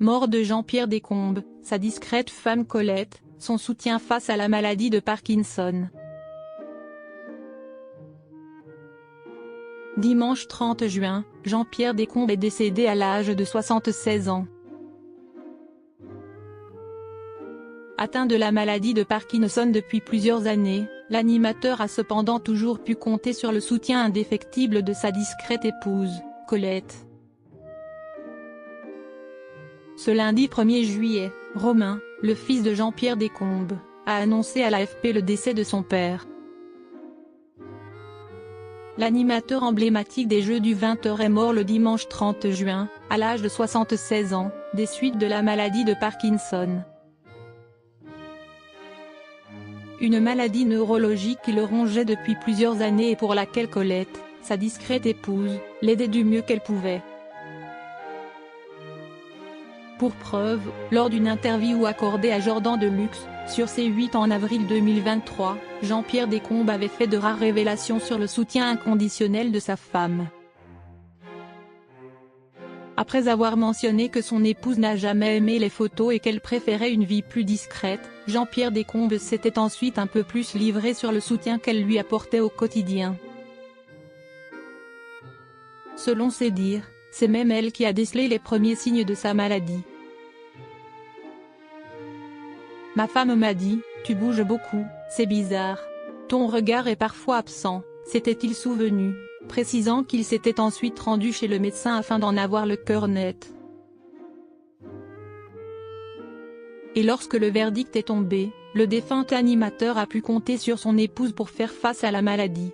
mort de Jean-Pierre Descombes, sa discrète femme Colette, son soutien face à la maladie de Parkinson. Dimanche 30 juin, Jean-Pierre Descombes est décédé à l'âge de 76 ans. Atteint de la maladie de Parkinson depuis plusieurs années, l'animateur a cependant toujours pu compter sur le soutien indéfectible de sa discrète épouse, Colette. Ce lundi 1er juillet, Romain, le fils de Jean-Pierre Descombes, a annoncé à l'AFP le décès de son père. L'animateur emblématique des Jeux du 20h est mort le dimanche 30 juin, à l'âge de 76 ans, des suites de la maladie de Parkinson. Une maladie neurologique qui le rongeait depuis plusieurs années et pour laquelle Colette, sa discrète épouse, l'aidait du mieux qu'elle pouvait. Pour preuve, lors d'une interview accordée à Jordan Deluxe, sur C8 en avril 2023, Jean-Pierre Descombes avait fait de rares révélations sur le soutien inconditionnel de sa femme. Après avoir mentionné que son épouse n'a jamais aimé les photos et qu'elle préférait une vie plus discrète, Jean-Pierre Descombes s'était ensuite un peu plus livré sur le soutien qu'elle lui apportait au quotidien. Selon ses dires, c'est même elle qui a décelé les premiers signes de sa maladie. Ma femme m'a dit, tu bouges beaucoup, c'est bizarre. Ton regard est parfois absent, s'était-il souvenu, précisant qu'il s'était ensuite rendu chez le médecin afin d'en avoir le cœur net. Et lorsque le verdict est tombé, le défunt animateur a pu compter sur son épouse pour faire face à la maladie.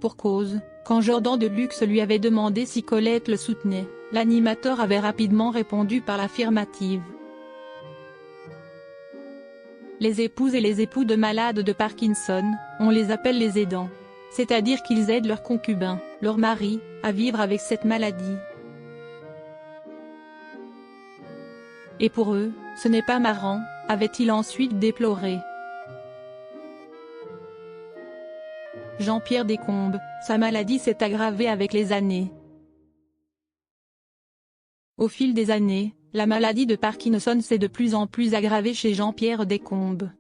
Pour cause, quand Jordan Deluxe lui avait demandé si Colette le soutenait, l'animateur avait rapidement répondu par l'affirmative. Les épouses et les époux de malades de Parkinson, on les appelle les aidants. C'est-à-dire qu'ils aident leurs concubins, leurs maris, à vivre avec cette maladie. Et pour eux, ce n'est pas marrant, avait-il ensuite déploré. Jean-Pierre Descombes, sa maladie s'est aggravée avec les années. Au fil des années, la maladie de Parkinson s'est de plus en plus aggravée chez Jean-Pierre Descombes.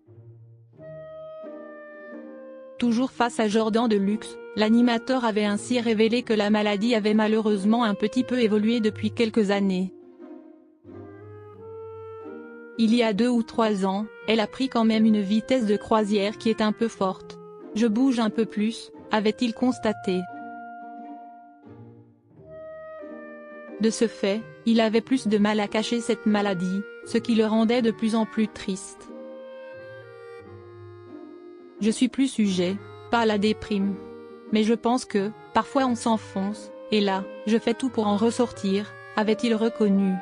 Toujours face à Jordan Deluxe, l'animateur avait ainsi révélé que la maladie avait malheureusement un petit peu évolué depuis quelques années. Il y a 2 ou 3 ans, elle a pris quand même une vitesse de croisière qui est un peu forte. Je bouge un peu plus, avait-il constaté. De ce fait, il avait plus de mal à cacher cette maladie, ce qui le rendait de plus en plus triste. Je suis plus sujet, pas à la déprime. Mais je pense que, parfois on s'enfonce, et là, je fais tout pour en ressortir, avait-il reconnu.